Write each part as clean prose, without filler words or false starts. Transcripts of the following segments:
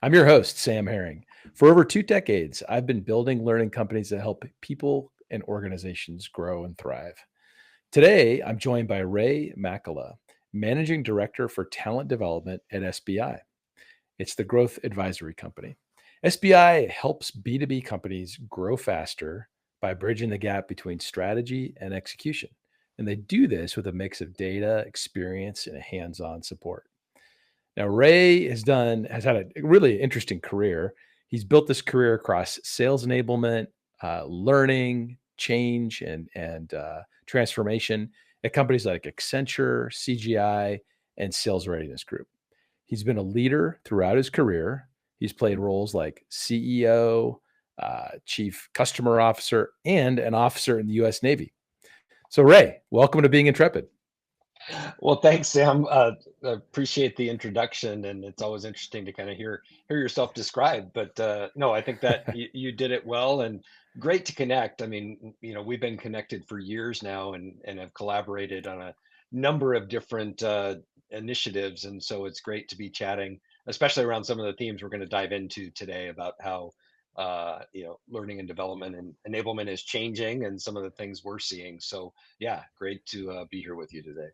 I'm your host, Sam Herring. For over 2 decades, I've been building learning companies that help people and organizations grow and thrive. Today, I'm joined by Ray Makela, Managing Director for Talent Development at SBI. It's the Growth Advisory Company. SBI helps B2B companies grow faster by bridging the gap between strategy and execution. And they do this with a mix of data, experience, and hands-on support. Now, Ray has had a really interesting career. He's built this career across sales enablement, learning, change, and transformation at companies like Accenture, CGI, and Sales Readiness Group. He's been a leader throughout his career. He's played roles like CEO, Chief Customer Officer, and an officer in the U.S. Navy. So, Ray, welcome to Being Intrepid. Well, thanks, Sam. I appreciate the introduction, and it's always interesting to kind of hear yourself described. But no, I think that you did it well, and great to connect. I mean, we've been connected for years now, and have collaborated on a number of different initiatives, and so it's great to be chatting, especially around some of the themes we're going to dive into today about how learning and development and enablement is changing, and some of the things we're seeing. So, yeah, great to be here with you today.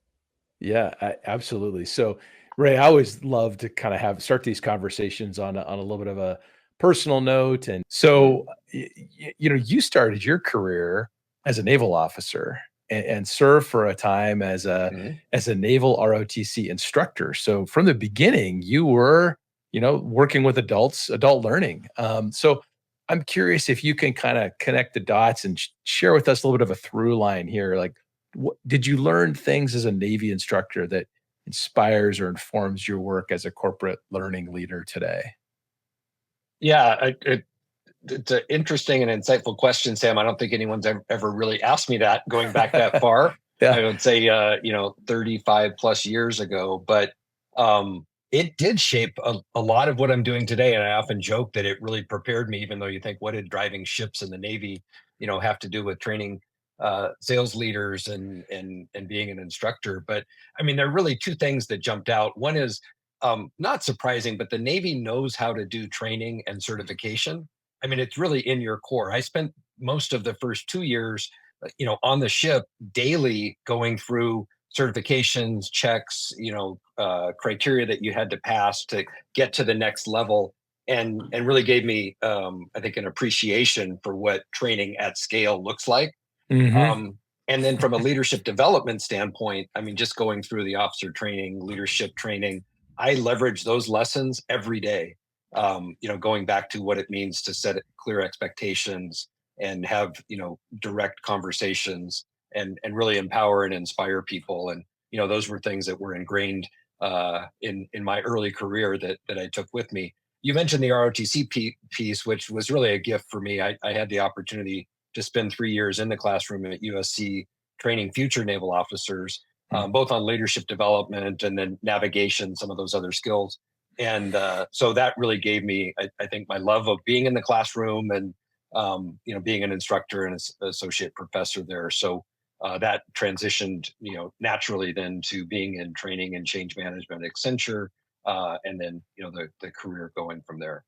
Yeah, absolutely. So, Ray, I always love to kind of start these conversations on a little bit of a personal note. And Mhm. so, you started your career as a naval officer and served for a time Mhm. as a naval ROTC instructor. So, from the beginning, you were working with adult learning. So, I'm curious if you can kind of connect the dots and share with us a little bit of a through line here, like did you learn things as a Navy instructor that inspires or informs your work as a corporate learning leader today? Yeah, it's an interesting and insightful question, Sam. I don't think anyone's ever really asked me that going back that far. Yeah. I would say, 35 plus years ago, but it did shape a lot of what I'm doing today. And I often joke that it really prepared me, even though you think, what did driving ships in the Navy, have to do with training sales leaders and being an instructor? But I mean, there are really two things that jumped out. One is not surprising, but the Navy knows how to do training and certification. I mean, it's really in your core. I spent most of the first 2 years, on the ship daily going through certifications, checks, criteria that you had to pass to get to the next level, and really gave me, I think, an appreciation for what training at scale looks like. Mhm. And then from a leadership development standpoint, I mean, just going through the officer training, leadership training, I leverage those lessons every day. Going back to what it means to set clear expectations and have, direct conversations and really empower and inspire people. And, those were things that were ingrained in my early career that I took with me. You mentioned the ROTC piece, which was really a gift for me. I had the opportunity to spend 3 years in the classroom at USC training future naval officers, Mm. both on leadership development and then navigation, some of those other skills. And so that really gave me, I think, my love of being in the classroom and, being an instructor and associate professor there. So that transitioned, naturally then to being in training and change management at Accenture, and then, the career going from there.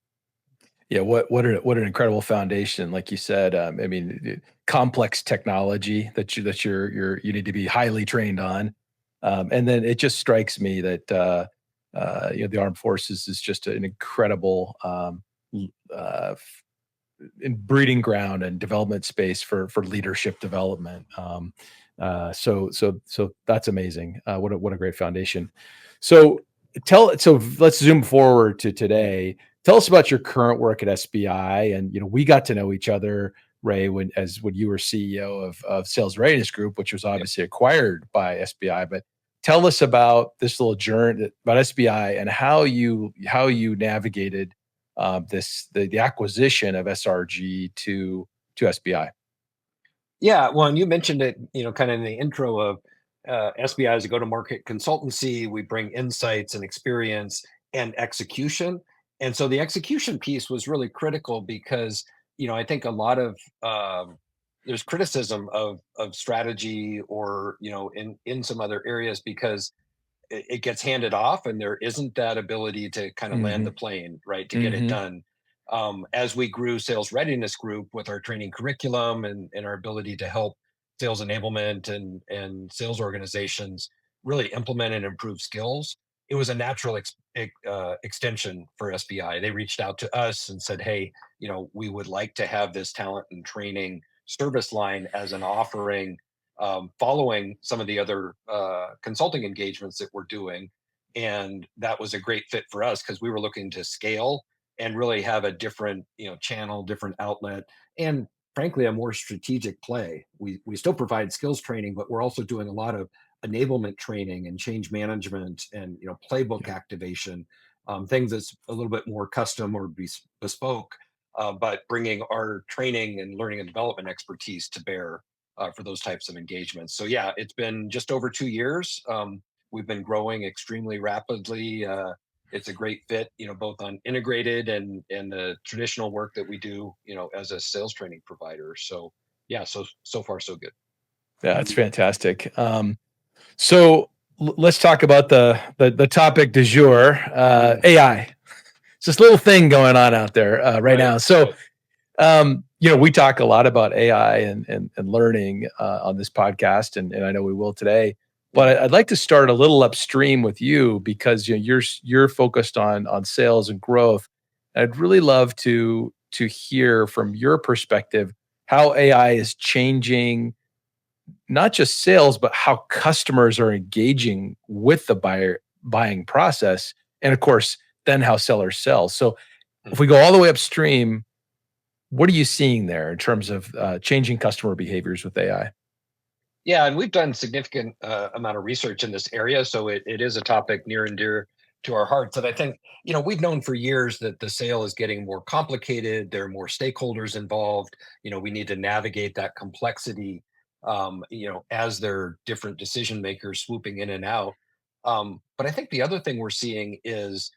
Yeah, what an incredible foundation, like you said. I mean, complex technology you need to be highly trained on, and then it just strikes me that the armed forces is just an incredible in breeding ground and development space for leadership development. So that's amazing. What a great foundation. So let's zoom forward to today. Tell us about your current work at SBI, and we got to know each other, Ray, when you were CEO of Sales Readiness Group, which was Yep. obviously acquired by SBI. But tell us about this little journey about SBI and how you navigated the acquisition of SRG to SBI. Yeah, well, and you mentioned it, kind of in the intro of SBI as a go-to-market consultancy. We bring insights and experience and execution. And so the execution piece was really critical because, I think a lot of there's criticism of strategy or, in some other areas because it gets handed off, and there isn't that ability to kind of land Hmm. the plane, right, to get it Hmm. done. As we grew Sales Readiness Group with our training curriculum and our ability to help sales enablement and sales organizations really implement and improve skills, it was a natural extension for SBI. They reached out to us and said, "Hey, we would like to have this talent and training service line as an offering, following some of the other consulting engagements that we're doing." And that was a great fit for us because we were looking to scale and really have a different, channel, different outlet, and frankly, a more strategic play. We still provide skills training, but we're also doing a lot of enablement training and change management and playbook Yeah. activation, things that's a little bit more custom or bespoke, but bringing our training and learning and development expertise to bear for those types of engagements. So yeah, it's been just over 2 years. We've been growing extremely rapidly. It's a great fit, both on integrated and the traditional work that we do, as a sales training provider. So yeah, so far so good. Yeah, it's fantastic. So let's talk about the topic du jour, AI. It's this little thing going on out there right Right, now. So right. we talk a lot about AI and learning on this podcast, and I know we will today. Mhm. But I'd like to start a little upstream with you because you're focused on sales and growth. I'd really love to hear from your perspective how AI is changing not just sales, but how customers are engaging with the buying process, and of course, then how sellers sell. So if we Mhm. go all the way upstream, what are you seeing there in terms of changing customer behaviors with AI? Yeah, and we've done significant amount of research in this area, so it is a topic near and dear to our hearts. And I think we've known for years that the sale is getting more complicated. There are more stakeholders involved. We need to navigate that complexity. As there are different decision makers swooping in and out. But I think the other thing we're seeing is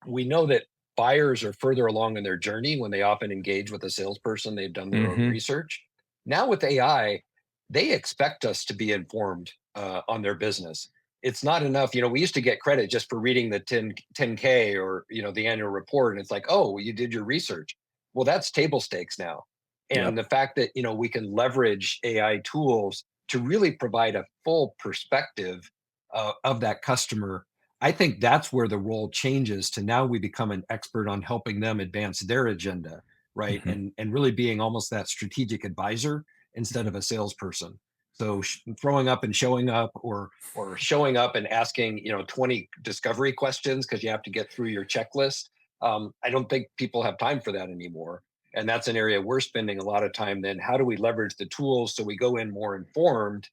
we know that buyers are further along in their journey when they often engage with a salesperson. They've done their own Hmm. research. Now with AI, they expect us to be informed on their business. It's not enough. We used to get credit just for reading the 10K or the annual report, and it's like, oh, well, you did your research. Well, that's table stakes now. And Yep. the fact that we can leverage AI tools to really provide a full perspective of that customer, I think that's where the role changes to now we become an expert on helping them advance their agenda, right? Hmm. And really being almost that strategic advisor instead Hmm. of a salesperson. So throwing up and showing up, or showing up and asking 20 discovery questions because you have to get through your checklist. I don't think people have time for that anymore. And that's an area we're spending a lot of time. Then how do we leverage the tools so we go in more informed,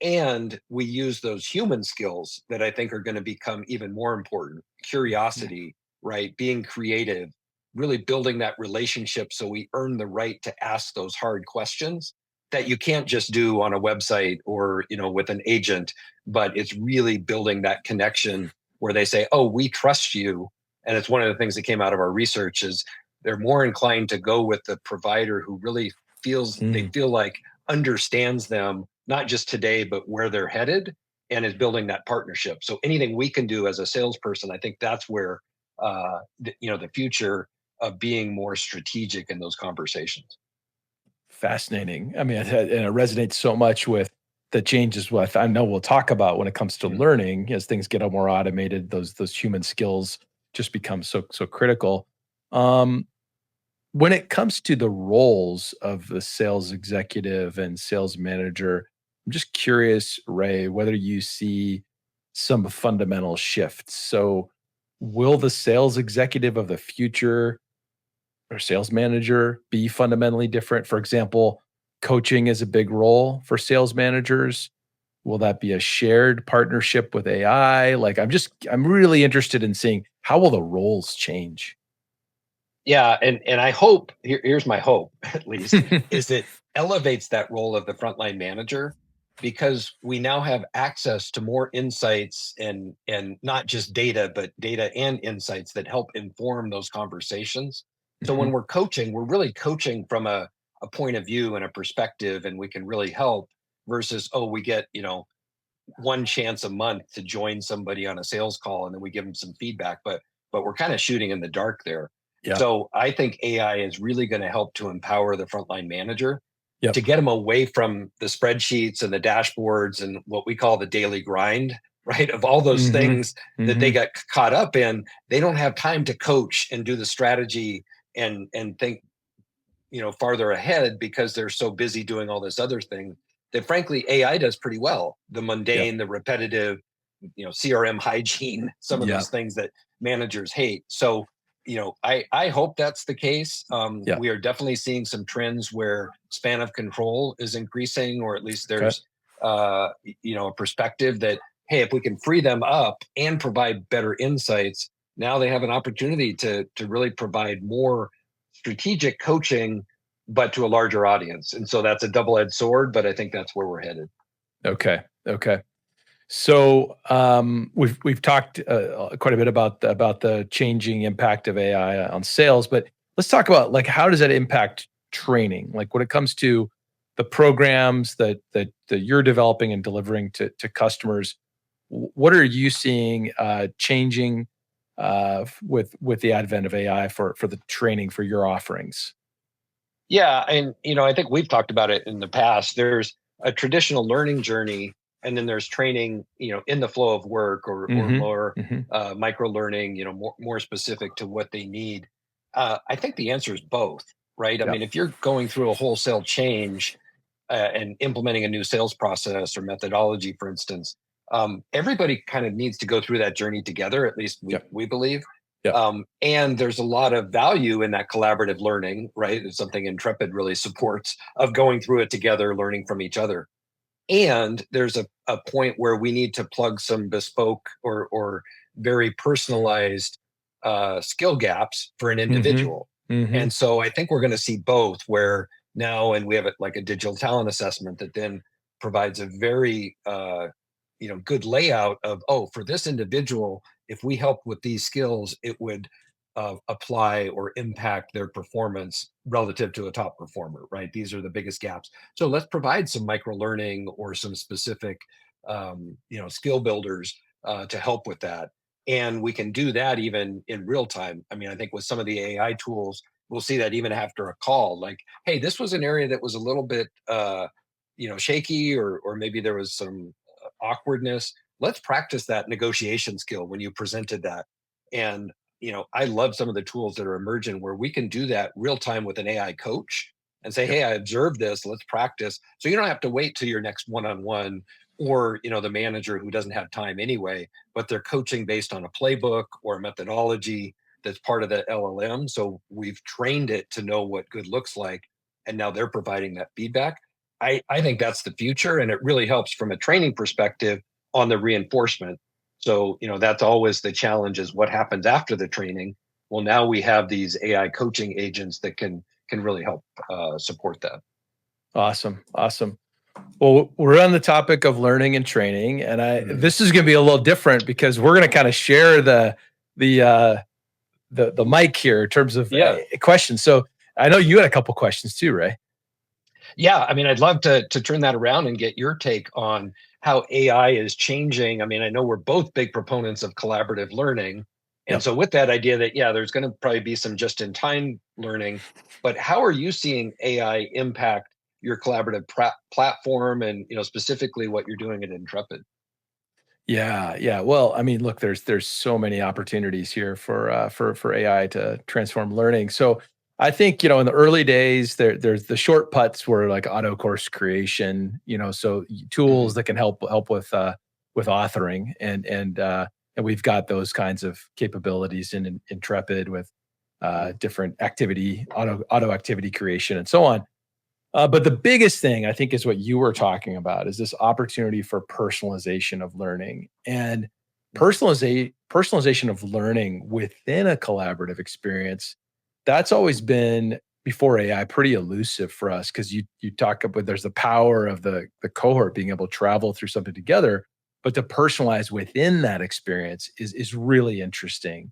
and we use those human skills that I think are going to become even more important: Yeah. curiosity, right? Being creative, really building that relationship so we earn the right to ask those hard questions that you can't just do on a website or with an agent. But it's really building that connection where they say, oh, we trust you. And it's one of the things that came out of our research is they're more inclined to go with the provider who really they Mm. feel like understands them, not just today, but where they're headed, and is building that partnership. So anything we can do as a salesperson, I think that's where the future of being more strategic in those conversations. Fascinating. I mean, it resonates so much with the changes what I know we'll talk about when it comes to Mhm. learning as things get more automated, those human skills just become so critical. Um, when it comes to the roles of the sales executive and sales manager, I'm just curious, Ray, whether you see some fundamental shifts. So, will the sales executive of the future or sales manager be fundamentally different? For example, coaching is a big role for sales managers. Will that be a shared partnership with AI? Like, I'm really interested in seeing how will the roles change? Yeah, and I hope here's my hope at least is it elevates that role of the frontline manager, because we now have access to more insights and not just data, but data and insights that help inform those conversations. So when Mhm. we're coaching, we're really coaching from a point of view and a perspective, and we can really help versus, oh, we get one chance a month to join somebody on a sales call, and then we give them some feedback. But we're kind of shooting in the dark there. Yep. So I think AI is really going to help to empower the frontline manager Yep. to get them away from the spreadsheets and the dashboards and what we call the daily grind, right? Of all those Mm-hmm. things that they Mm-hmm. got caught up in. They don't have time to coach and do the strategy and think, farther ahead because they're so busy doing all this other thing that frankly AI does pretty well. The Yep. mundane, the repetitive, CRM hygiene, some of those Yep. things that managers hate. So, I hope that's the case. Yep. We are definitely seeing some trends where span of control is increasing, or at least Okay. there's, a perspective that, hey, if we can free them up and provide better insights, now they have an opportunity to really provide more strategic coaching, but to a larger audience. And so that's a double-edged sword, but I think that's where we're headed. Okay. Okay. So we've talked quite a bit about the changing impact of AI on sales, but let's talk about like how does that impact training? Like when it comes to the programs that you're developing and delivering to customers, what are you seeing changing with the advent of AI for the training for your offerings? Yeah, and I think we've talked about it in the past. There's a traditional learning journey, and then there's training, in the flow of work, or Hmm. more Hmm. micro learning, more specific to what they need. I think the answer is both, right? I Yeah. mean, if you're going through a wholesale change and implementing a new sales process or methodology, for instance, everybody kind of needs to go through that journey together. At least we Yep. we believe. Yep. And there's a lot of value in that collaborative learning, right? It's something Intrepid really supports, of going through it together, learning from each other. And there's a point where we need to plug some bespoke or very personalized skill gaps for an Hmm. individual. Hmm. And so I think we're going to see both, where now, and we have it like a digital talent assessment that then provides a very good layout of, oh, for this individual, if we help with these skills, it would apply or impact their performance relative to a top performer, right? These are the biggest gaps. So let's provide some micro learning or some specific, skill builders to help with that. And we can do that even in real time. I mean, I think with some of the AI tools, we'll see that even after a call, like, hey, this was an area that was a little bit, shaky, or maybe there was some awkwardness. Let's practice that negotiation skill when you presented that. And I love some of the tools that are emerging where we can do that real time with an AI coach and say, Yep. hey, I observed this, let's practice. So you don't have to wait till your next one-on-one, or the manager who doesn't have time anyway, but they're coaching based on a playbook or a methodology that's part of the LLM. So we've trained it to know what good looks like, and now they're providing that feedback. I think that's the future, and it really helps from a training perspective on the reinforcement. So, that's always the challenge, is what happens after the training. Well, now we have these AI coaching agents that can really help support that. Awesome. Awesome. Well, we're on the topic of learning and training, and Mhm. this is going to be a little different because we're going to kind of share the the mic here in terms of Yeah. questions. So I know you had a couple questions too, Ray. Yeah, I mean, I'd love to turn that around and get your take on how AI is changing. I mean, I know we're both big proponents of collaborative learning. And Yep. so with that idea that, yeah, there's going to probably be some just-in-time learning, but how are you seeing AI impact your collaborative platform, and, specifically what you're doing at Intrepid? Yeah, yeah. Well, I mean, look, there's so many opportunities here for AI to transform learning. So I think in the early days there's the short putts were like auto course creation. So tools Mhm. that can help with authoring and we've got those kinds of capabilities in Intrepid with Mhm. different activity auto activity creation and so on. But the biggest thing I think is what you were talking about is this opportunity for personalization of learning and personalization of learning within a collaborative experience. That's always been before AI pretty elusive for us because you talk about there's the power of the cohort being able to travel through something together, but to personalize within that experience is really interesting.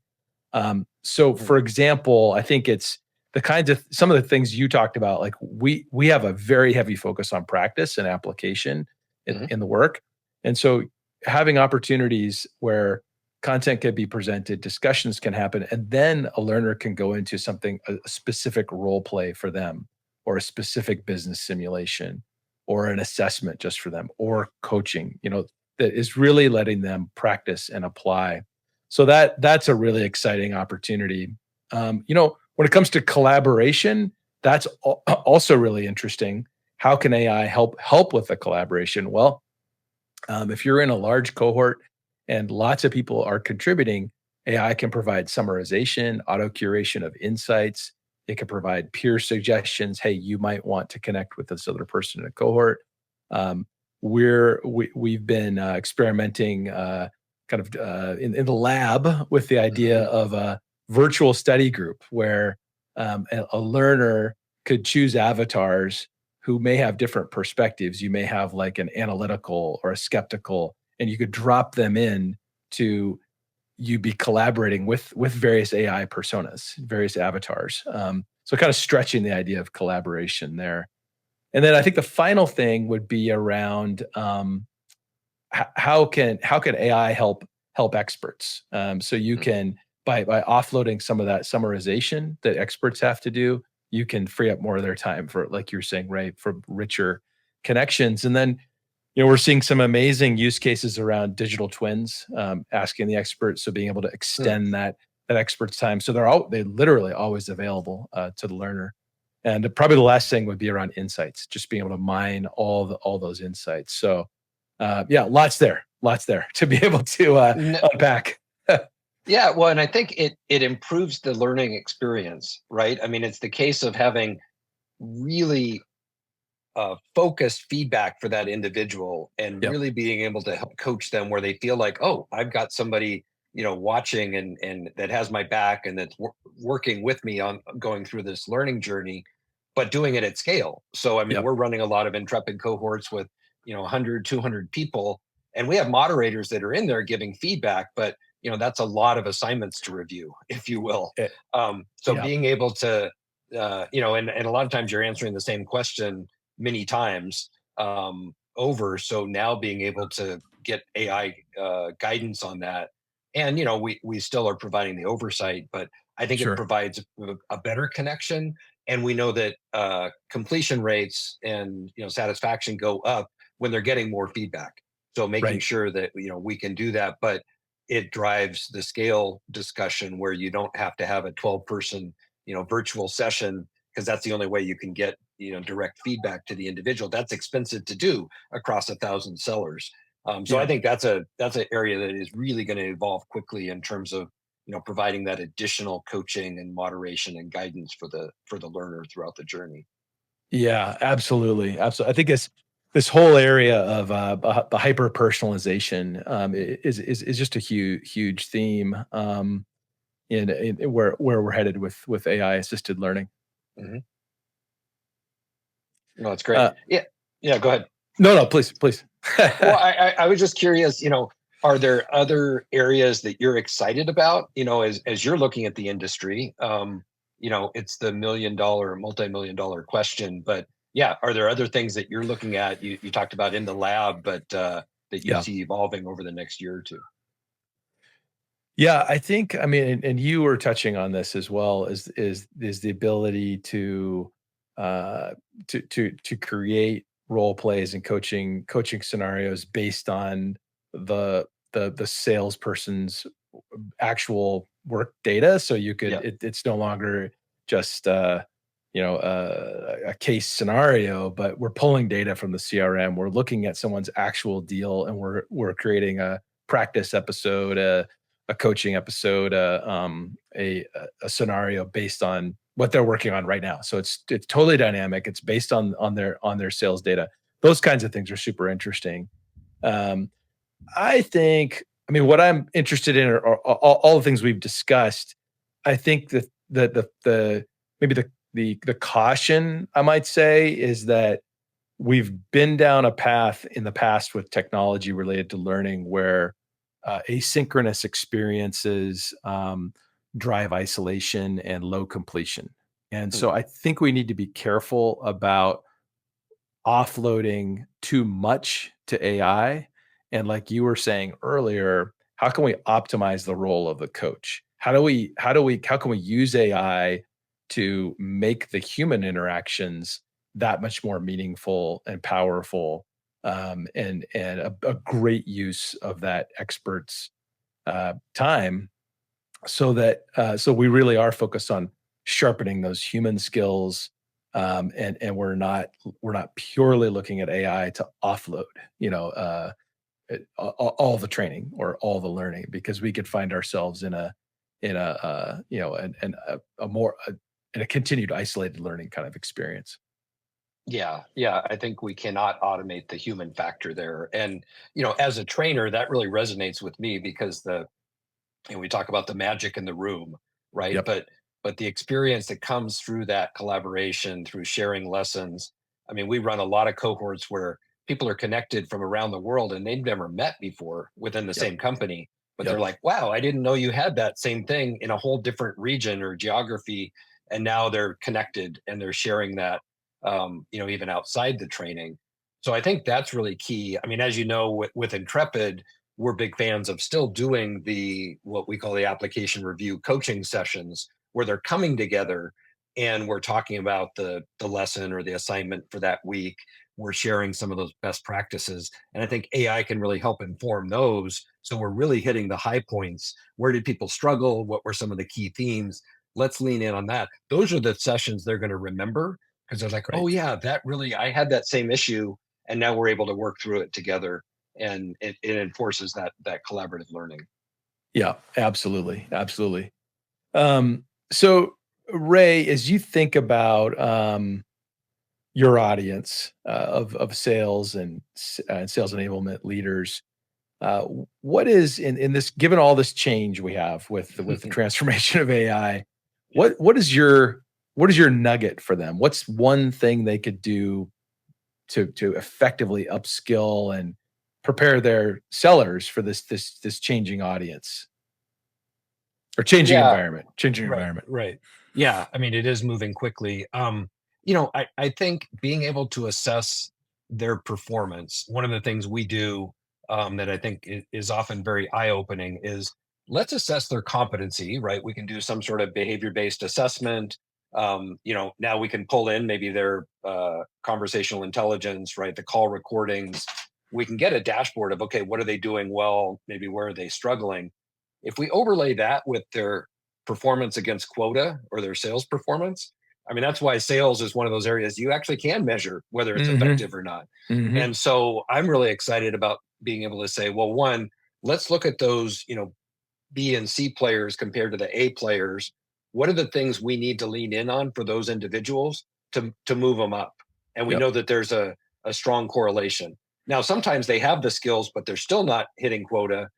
So Mhm. for example, I think it's the kinds of some of the things you talked about, like we have a very heavy focus on practice and application Mhm. in the work. And so having opportunities where content can be presented, discussions can happen, and then a learner can go into something, a specific role play for them, or a specific business simulation, or an assessment just for them, or coaching, that is really letting them practice and apply. So that's a really exciting opportunity. When it comes to collaboration, that's also really interesting. How can AI help with the collaboration? Well, if you're in a large cohort and lots of people are contributing, AI can provide summarization, auto curation of insights. It can provide peer suggestions. Hey, you might want to connect with this other person in a cohort. Um, we've been experimenting in the lab with the idea Mhm. of a virtual study group where a learner could choose avatars who may have different perspectives. You may have like an analytical or a skeptical, and you could drop them in to you be collaborating with various AI personas, various avatars. So kind of stretching the idea of collaboration there. And then I think the final thing would be around how can AI help experts? So you Mm. can by offloading some of that summarization that experts have to do, you can free up more of their time for, like you're saying, right, for richer connections. And then we're seeing some amazing use cases around digital twins, asking the experts, so being able to Mm. extend that expert's time, so they literally always available to the learner. And probably the last thing would be around insights, just being able to mine all those insights. So yeah, lots there to be able to N- unpack. Yeah, well, and I think it improves the learning experience, right? I mean, it's the case of having really focused feedback for that individual, and Yep. really being able to help coach them where they feel like, oh, I've got somebody watching, and that has my back, and that's working with me on going through this learning journey, but doing it at scale. So I mean, Yep. we're running a lot of Intrepid cohorts with 100, 200 people, and we have moderators that are in there giving feedback, but that's a lot of assignments to review, if you will. Eh, So yeah. being able to and a lot of times you're answering the same question many times over. So now being able to get AI guidance on that, and we still are providing the oversight, but I think it Sure. provides a better connection, and we know that completion rates and satisfaction go up when they're getting more feedback. So making Right. sure that we can do that, but it drives the scale discussion where you don't have to have a 12-person virtual session, because that's the only way you can get direct feedback to the individual. That's expensive to do across 1,000 sellers. So I Yeah. think that's an area that is really going to evolve quickly in terms of providing that additional coaching and moderation and guidance for the learner throughout the journey. Yeah, absolutely, absolutely. I think this whole area of the hyper personalization is just a huge theme in where we're headed with AI assisted learning. Hmm. No, that's great. Uh, Yeah, yeah. Go ahead. no, please. Well, I was just curious, are there other areas that you're excited about, as you're looking at the industry? It's the $1 million, multi-million dollar question, but yeah, are there other things that you're looking at? You talked about in the lab, but that you Yeah. see evolving over the next year or two? Yeah, I think, I mean, and you were touching on this as well, is the ability uh to create role plays and coaching scenarios based on the salesperson's actual work data. So you could, Yeah. it's no longer just a case scenario, but we're pulling data from the CRM. We're looking at someone's actual deal, and we're creating a practice episode, a coaching episode, a scenario based on what they're working on right now. So it's totally dynamic. It's based on their sales data. Those kinds of things are super interesting. Um, I think, I mean, what I'm interested in are all the things we've discussed. I think that the maybe the caution I might say is that we've been down a path in the past with technology related to learning where asynchronous experiences drive isolation and low completion. And Hmm. so I think we need to be careful about offloading too much to AI And like you were saying earlier, how can we optimize the role of the coach? How can we use AI to make the human interactions that much more meaningful and powerful, and a great use of that expert's time, so that so we really are focused on sharpening those human skills, and we're not purely looking at AI to offload, all the training or all the learning, because we could find ourselves in a a more in a continued isolated learning kind of experience. Yeah, yeah, I think we cannot automate the human factor there. And, as a trainer, that really resonates with me because we talk about the magic in the room, right? Yep. But the experience that comes through that collaboration, through sharing lessons. I mean, we run a lot of cohorts where people are connected from around the world and they've never met before within the Yep. same company. But they're Yep. like, wow, I didn't know you had that same thing in a whole different region or geography. And now they're connected and they're sharing that, even outside the training. So I think that's really key. I mean, as you know, with Intrepid, we're big fans of still doing the what we call the application review coaching sessions where they're coming together and we're talking about the lesson or the assignment for that week. We're sharing some of those best practices, and I think AI can really help inform those, so we're really hitting the high points. Where did people struggle? What were some of the key themes? Let's lean in on that. Those are the sessions they're going to remember, because they're like, oh Right. yeah, that really, I had that same issue, and now we're able to work through it together, and it enforces that collaborative learning. Yeah, absolutely. Absolutely. So Ray, as you think about your audience of sales and sales enablement leaders, what is in this, given all this change we have with the transformation of AI, Yeah. what is your nugget for them? What's one thing they could do to effectively upskill and prepare their sellers for this changing audience or changing Yeah. environment? Changing Right, environment. right. Yeah, I mean, it is moving quickly. I think being able to assess their performance, one of the things we do, that I think is often very eye-opening is, let's assess their competency, right? We can do some sort of behavior-based assessment. Now we can pull in maybe their conversational intelligence, right? The call recordings. We can get a dashboard of, okay, what are they doing well? Maybe where are they struggling? If we overlay that with their performance against quota or their sales performance. I mean, that's why sales is one of those areas you actually can measure whether it's Mhm. effective or not. Mhm. And so I'm really excited about being able to say, well, one, let's look at those, B and C players compared to the A players. What are the things we need to lean in on for those individuals to move them up? And we Yep. know that there's a strong correlation. Now, sometimes they have the skills, but they're still not hitting quota.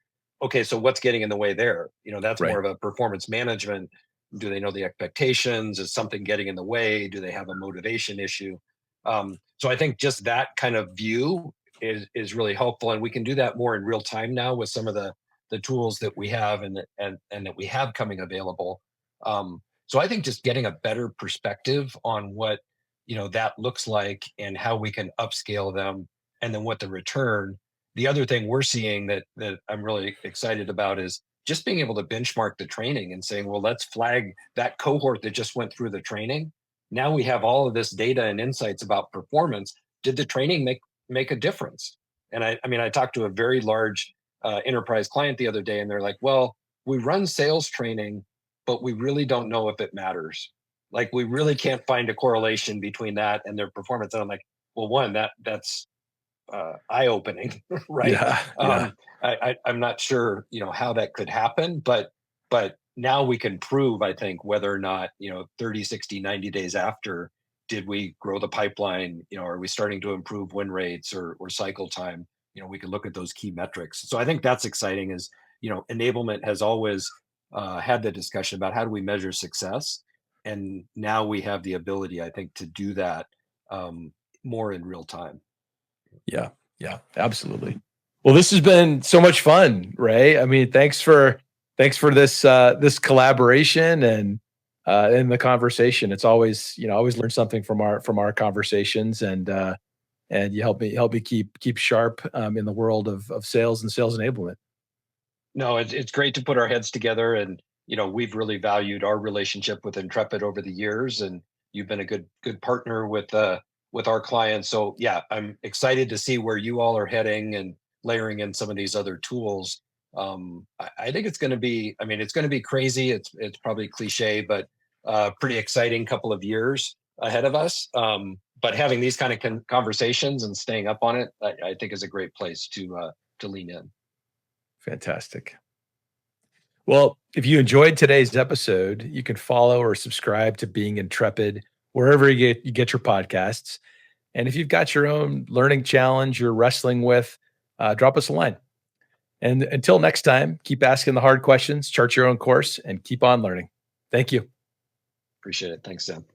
Okay, so what's getting in the way there? That's more Right. of a performance management. Do they know the expectations? Is something getting in the way? Do they have a motivation issue? So I think just that kind of view is really helpful, and we can do that more in real time now with some of the tools that we have and that we have coming available. So I think just getting a better perspective on what that looks like and how we can upscale them, and then what the return. The other thing we're seeing that I'm really excited about is just being able to benchmark the training and saying, well, let's flag that cohort that just went through the training. Now we have all of this data and insights about performance. Did the training make a difference? And I mean, I talked to a very large enterprise client the other day, and they're like, "Well, we run sales training, but we really don't know if it matters. Like, we really can't find a correlation between that and their performance." And I'm like, "Well, one, that's eye opening, right? Yeah. Yeah. I'm not sure, how that could happen, but now we can prove, I think, whether or not 30, 60, 90 days after, did we grow the pipeline? Are we starting to improve win rates or cycle time? We can look at those key metrics. So I think that's exciting. Is enablement has always had the discussion about how do we measure success, and now we have the ability, I think, to do that more in real time. Yeah. Yeah. Absolutely. Well, this has been so much fun, Ray. I mean, thanks for this collaboration and the conversation. It's always, always learn something from our conversations, and and you help me keep sharp in the world of sales and sales enablement. No, it's great to put our heads together, and we've really valued our relationship with Intrepid over the years, and you've been a good partner with our clients. So yeah, I'm excited to see where you all are heading and layering in some of these other tools. I think it's going to be, I mean, it's going to be crazy. It's probably cliche, but pretty exciting couple of years ahead of us. But having these kind of conversations and staying up on it, I think is a great place to lean in. Fantastic. Well, if you enjoyed today's episode, you can follow or subscribe to Being Intrepid wherever you get your podcasts. And if you've got your own learning challenge you're wrestling with, drop us a line. And until next time, keep asking the hard questions, chart your own course, and keep on learning. Thank you. Appreciate it. Thanks, Sam.